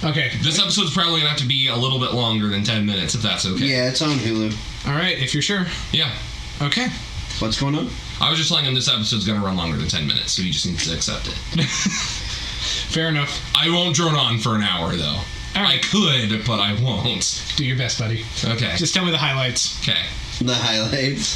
Okay. This episode's probably going to have to be a little bit longer than 10 minutes, if that's okay. Yeah, it's on Hulu. All right, if you're sure. Yeah. Okay. What's going on? I was just telling him this episode's going to run longer than 10 minutes, so he just needs to accept it. Fair enough. I won't drone on for an hour, though. All right. I could, but I won't. Do your best, buddy. Okay. Just tell me the highlights. Okay. The highlights.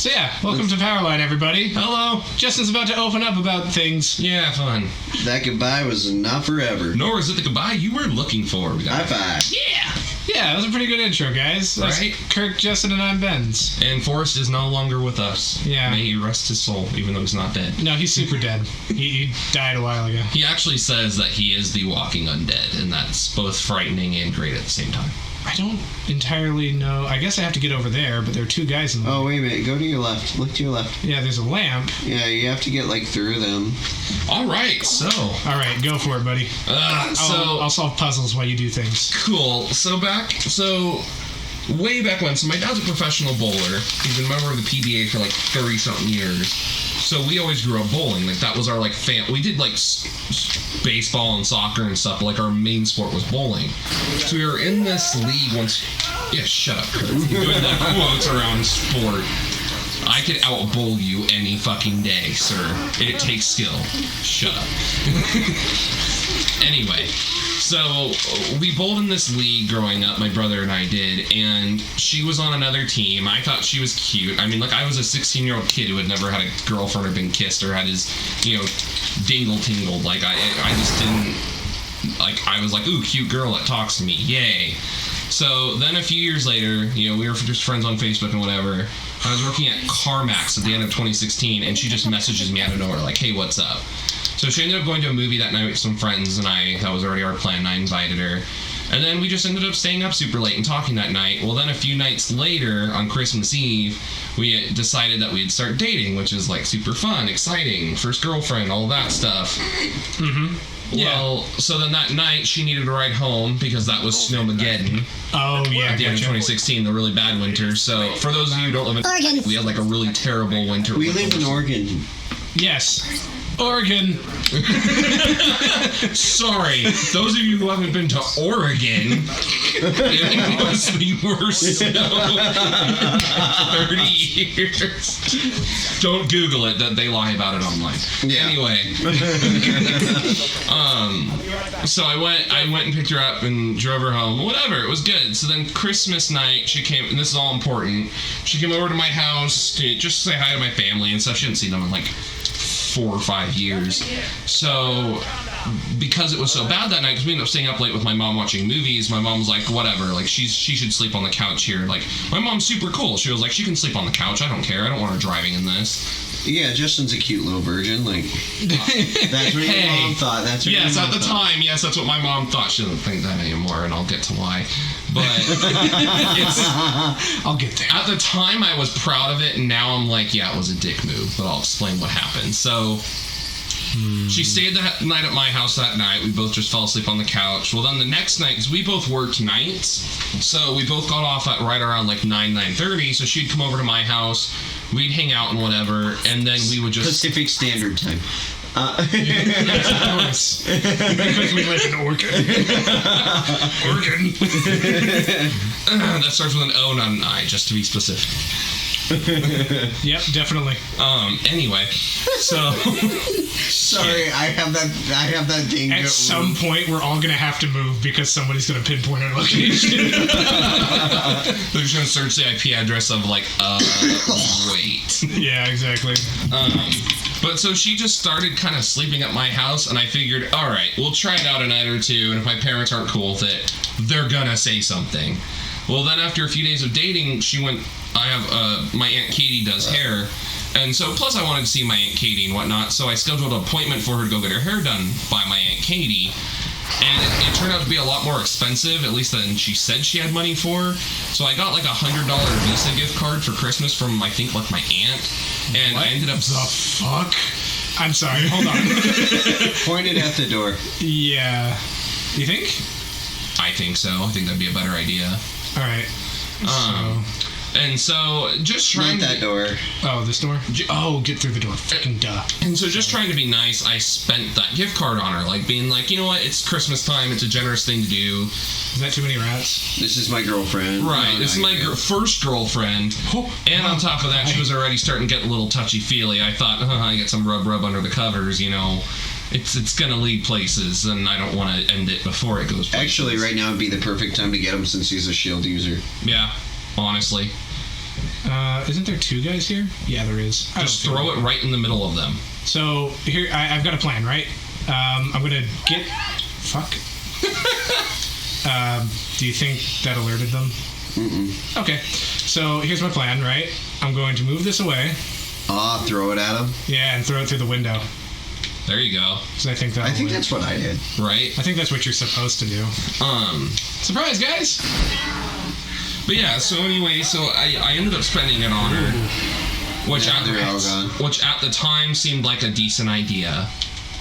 So yeah, welcome to POWERLINE, everybody. Hello. Justin's about to open up about things. Yeah, fun. That goodbye was not forever. Nor is it the goodbye you were looking for. High five. Yeah. Yeah, that was a pretty good intro, guys. That's Right? Kirk, Justin, and I'm Benz. And Forrest is no longer with us. Yeah. May he rest his soul, even though he's not dead. No, he's super dead. He died a while ago. He actually says that he is the walking undead, and that's both frightening and great at the same time. I don't entirely know. I guess I have to get over there, but there are two guys in the Oh, wait a minute. Go to your left. Look to your left. Yeah, there's a lamp. Yeah, you have to get, like, through them. All right, so... All right, go for it, buddy. I'll solve puzzles while you do things. Cool. So way back when, so my dad's a professional bowler. He's been a member of the PBA for like 30-something years. So we always grew up bowling. Like, that was our, like, we did, like, baseball and soccer and stuff, but, like, our main sport was bowling. So we were in this league once... Yeah, shut up, Kurt. Doing the quotes around sport. I could out-bowl you any fucking day, sir. It takes skill. Shut up. Anyway, so we bowled in this league growing up, my brother and I did, and she was on another team. I thought she was cute. I mean, like, I was a 16-year-old kid who had never had a girlfriend or been kissed or had his, dingle-tingled. Like, I just didn't, like, I was like, ooh, cute girl that talks to me. Yay. So then a few years later, we were just friends on Facebook and whatever. I was working at CarMax at the end of 2016, and she just messages me out of nowhere, like, hey, what's up? So she ended up going to a movie that night with some friends, and that was already our plan, and I invited her. And then we just ended up staying up super late and talking that night. Well, then a few nights later, on Christmas Eve, we decided that we'd start dating, which is, like, super fun, exciting, first girlfriend, all that stuff. Mm-hmm. Well, so then that night, she needed a ride home because that was Snowmageddon. Oh, yeah. At the end of 2016, the really bad winter. So, for those of you who don't live in Oregon, we had, like, a really terrible winter. We live in Oregon. Yes. Oregon. Sorry, those of you who haven't been to Oregon, it was the worst snow in 30 years. Don't Google it, that they lie about it online. Yeah. Anyway, so I went and picked her up and drove her home. Whatever, it was good. So then Christmas night, she came, and this is all important. She came over to my house to just say hi to my family and stuff. She hadn't seen them in like 4 or 5 years. So because it was so bad that night, because we ended up staying up late with my mom watching movies, my mom was like, whatever, like, she should sleep on the couch here. Like, my mom's super cool. She was like, she can sleep on the couch. I don't care. I don't want her driving in this. Yeah, Justin's a cute little virgin. Like, that's what your mom thought. That's what yes, your mom at the thought. time, yes, that's what my mom thought. She doesn't think that anymore, and I'll get to why. But I'll get there. At the time, I was proud of it, and now I'm like, yeah, it was a dick move. But I'll explain what happened. So she stayed the night at my house that night. We both just fell asleep on the couch. Well, then the next night, because we both worked nights, so we both got off at right around like 9:30. So she'd come over to my house. We'd hang out and whatever, and then we would just... Pacific Standard Time. Yes, of course. Because we live in Oregon. Oregon. That starts with an O, not an I, just to be specific. Yep, definitely. Anyway, so... Sorry, I have that ding. At some point, we're all gonna have to move because somebody's gonna pinpoint our location. They're just gonna search the IP address of like, wait. Yeah, exactly. But so she just started kind of sleeping at my house, and I figured, all right, we'll try it out a night or two, and if my parents aren't cool with it, they're gonna say something. Well, then after a few days of dating, she went. I have my Aunt Katie does hair. And so, plus I wanted to see my Aunt Katie and whatnot, so I scheduled an appointment for her to go get her hair done by my Aunt Katie. And it turned out to be a lot more expensive, at least than she said she had money for. So I got like $100 Visa gift card for Christmas from, I think, like my aunt. And what I ended up... the fuck? I'm sorry, hold on. Pointed at the door. Yeah. You think? I think so. I think that'd be a better idea. Alright. And so, just trying Not that door. Oh, this door? Oh, get through the door. Fucking duh. And so, just trying to be nice, I spent that gift card on her, like being like, you know what, it's Christmas time, it's a generous thing to do. Is that too many rats? This is my girlfriend. Right, No, this is no, my you're good. first girlfriend. And on top of that, she was already starting to get a little touchy-feely. I thought, I get some rub under the covers, you know. It's gonna lead places, and I don't want to end it before it goes places. Actually, right now would be the perfect time to get him since he's a shield user. Yeah, honestly. Isn't there two guys here? Yeah, there is. Just throw it right in the middle of them. So, here, I've got a plan, right? I'm gonna get... Fuck. Do you think that alerted them? Mm-mm. Okay. So, here's my plan, right? I'm going to move this away. Throw it at him. Yeah, and throw it through the window. There you go. Because I think that. I think that's what I did. Right? I think that's what you're supposed to do. Surprise, guys! But yeah, so anyway, so I ended up spending it on her, which They're all gone. which at the time seemed like a decent idea,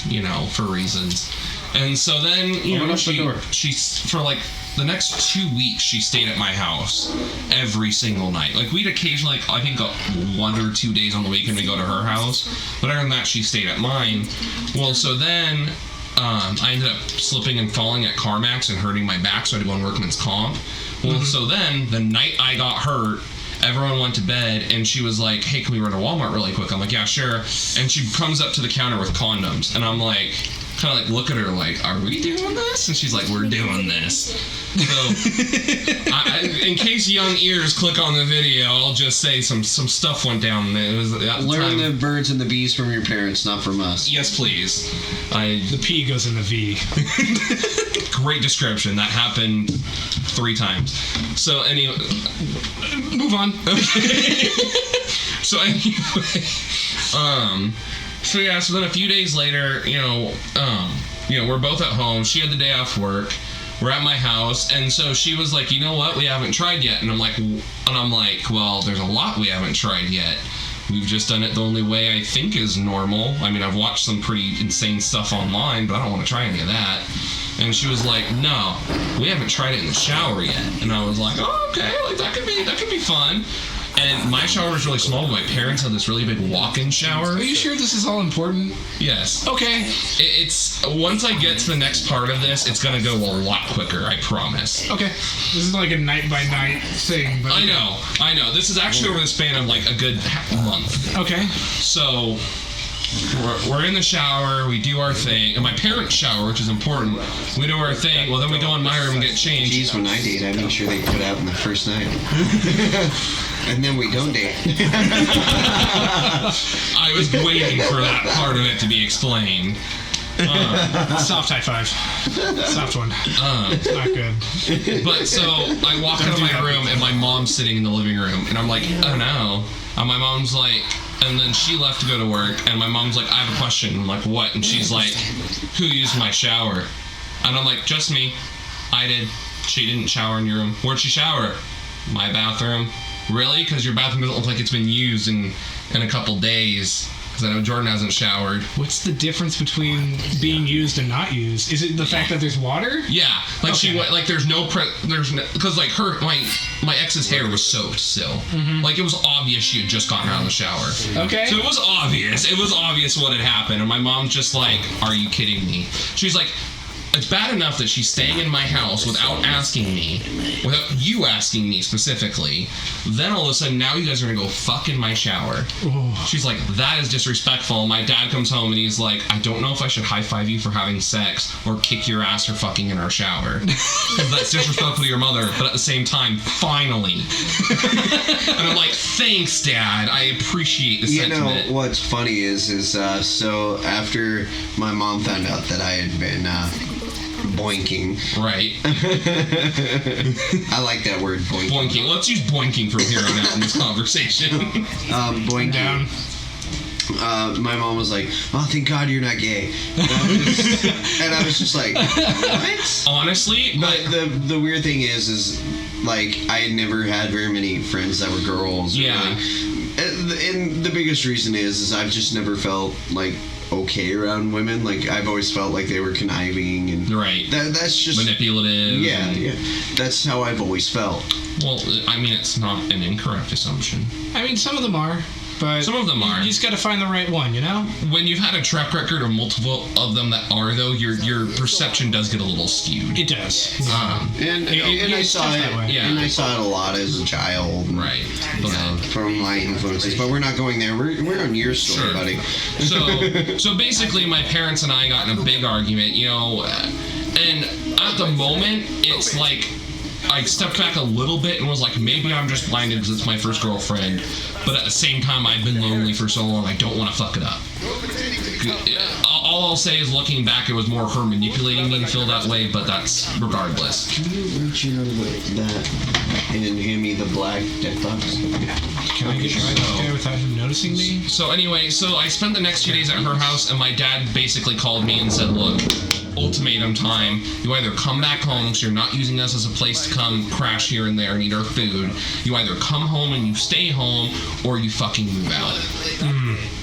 you know, for reasons. And so then, you Open know, up the door. she's for like the next 2 weeks she stayed at my house every single night. Like we'd occasionally, like, I think 1 or 2 days on the weekend we go to her house, but other than that she stayed at mine. Well, so then I ended up slipping and falling at CarMax and hurting my back, so I had to go on workman's comp. Well, so then the night I got hurt, everyone went to bed, and she was like, hey, can we run to Walmart really quick? I'm like, yeah, sure. And she comes up to the counter with condoms, and I'm like, kind of like look at her like, are we doing this? And she's like, we're doing this. So, in case young ears click on the video, I'll just say some stuff went down. It was at the Learn time. the birds and the bees from your parents, not from us. Yes, please. The P goes in the V. Great description. That happened 3 times. So anyway, Move on. so anyway, so yeah. So then a few days later, you know, we're both at home. She had the day off work. We're at my house, and so she was like, you know what? We haven't tried yet. And I'm like, well, there's a lot we haven't tried yet. We've just done it the only way I think is normal. I mean, I've watched some pretty insane stuff online, but I don't want to try any of that. And she was like, no, we haven't tried it in the shower yet. And I was like, oh, okay, like that could be fun. And my shower was really small. My parents had this really big walk-in shower. Are you sure this is all important? Yes. Okay. It's once I get to the next part of this, it's gonna go a lot quicker. I promise. Okay. This is like a night-by-night thing. But I know. This is actually over the span of like a good month. Okay. So we're in the shower, we do our thing, and my parents shower, which is important. We do our thing. Well, then we go in my room and get changed. Geez, when I date, I make sure they put out in the first night. And then we don't date. I was waiting for that part of it to be explained. Soft high five. Soft one. It's not good. But so I walk out of my room and my mom's sitting in the living room, and I'm like, oh no. And my mom's like, and then she left to go to work, and my mom's like, I have a question. I'm like, what? And she's like, who used my shower? And I'm like, just me. I did. She didn't shower in your room. Where'd she shower? My bathroom. Really? Because your bathroom doesn't look like it's been used in a couple days. Because I know Jordan hasn't showered. What's the difference between being used and not used? Is it the fact that there's water? Yeah, like Okay. she went, like there's no because like my ex's hair was soaked still. Like it was obvious she had just gotten out of the shower. Okay. So it was obvious what had happened, and my mom's just like, "Are you kidding me?" She's like, "It's bad enough that she's staying in my house without asking me, without you asking me specifically. Then all of a sudden, now you guys are gonna go fuck in my shower." Oh. She's like, "That is disrespectful." My dad comes home and he's like, "I don't know if I should high five you for having sex or kick your ass for fucking in our shower. That's disrespectful to your mother, but at the same time, finally." And I'm like, "Thanks, Dad. I appreciate the sentiment." You know, what's funny is so after my mom found out that I had been boinking. Right. I like that word, boinking. Boinking. Let's use boinking from here on out in this conversation. Boinking. Down. My mom was like, "Oh, thank God you're not gay." And I was just like, "What?" Honestly, But the weird thing is like I had never had very many friends that were girls. Yeah. Really. And the biggest reason is I've just never felt like okay around women. Like, I've always felt like they were conniving and Right. That's just manipulative. Yeah. That's how I've always felt. Well, I mean, it's not an incorrect assumption. I mean, some of them are, but Some of them are. You just got to find the right one, you know? When you've had a track record of multiple of them that are, though, your perception does get a little skewed. It does. And I it's saw tough it. that way. Yeah. And I saw it a lot as a child. Right. But, From my influences, but we're not going there. We're on your story, Sure. buddy. So basically, my parents and I got in a big argument, you know, and at the moment, it's like I stepped back a little bit and was like, maybe I'm just blinded because it's my first girlfriend, but at the same time, I've been lonely for so long, I don't want to fuck it up. All I'll say is, looking back, it was more her manipulating me to feel that way, but that's regardless. Can you reach in with that and hand me the black death box? Can I get by this guy without him noticing me? So anyway, so I spent the next few days at her house, and my dad basically called me and said, look, ultimatum time. You either come back home, so you're not using us as a place to come crash here and there and eat our food. You either come home and you stay home, or you fucking move out.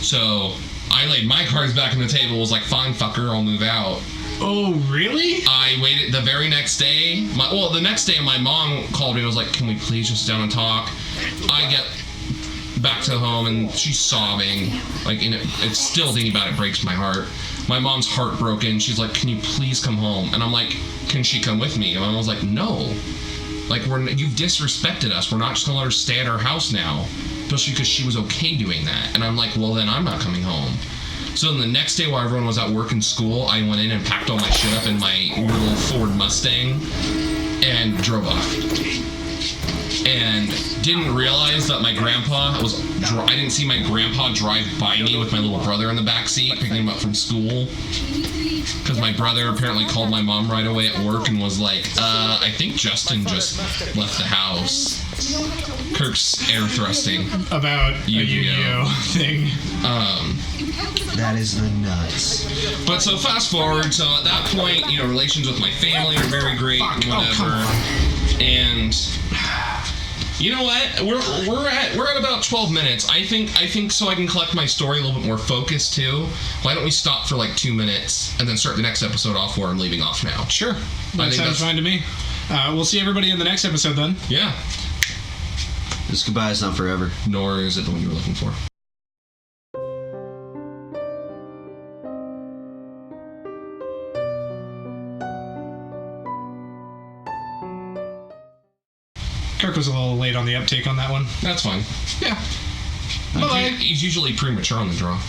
So I laid my cards back on the table, was like, fine, fucker, I'll move out. Oh, really? I waited the very next day. The next day, my mom called me and was like, can we please just sit down and talk? I get back to home and she's sobbing. Like, and it's still thinking about it breaks my heart. My mom's heartbroken. She's like, can you please come home? And I'm like, can she come with me? And my mom was like, no. Like, you've disrespected us. We're not just gonna let her stay at our house now. Especially because she was okay doing that. And I'm like, well, then I'm not coming home. So then the next day while everyone was at work and school, I went in and packed all my shit up in my little Ford Mustang and drove off. And didn't realize that my grandpa was... I didn't see my grandpa drive by me with my little brother in the backseat, picking him up from school. Because my brother apparently called my mom right away at work and was like, I think Justin just left the house. Kirk's air thrusting. About a Yu-Gi-Oh thing. That is the nuts. But so fast forward, so at that point, you know, relations with my family are very great, whatever. And you know what? We're at about 12 minutes. I think so I can collect my story a little bit more focused too. Why don't we stop for like 2 minutes and then start the next episode off where I'm leaving off now? Sure. That think sounds fine to me. We'll see everybody in the next episode then. Yeah. This goodbye is not forever. Nor is it the one you were looking for. Kirk was a little late on the uptake on that one. That's fine. Yeah. Bye-bye. He's usually premature on the draw.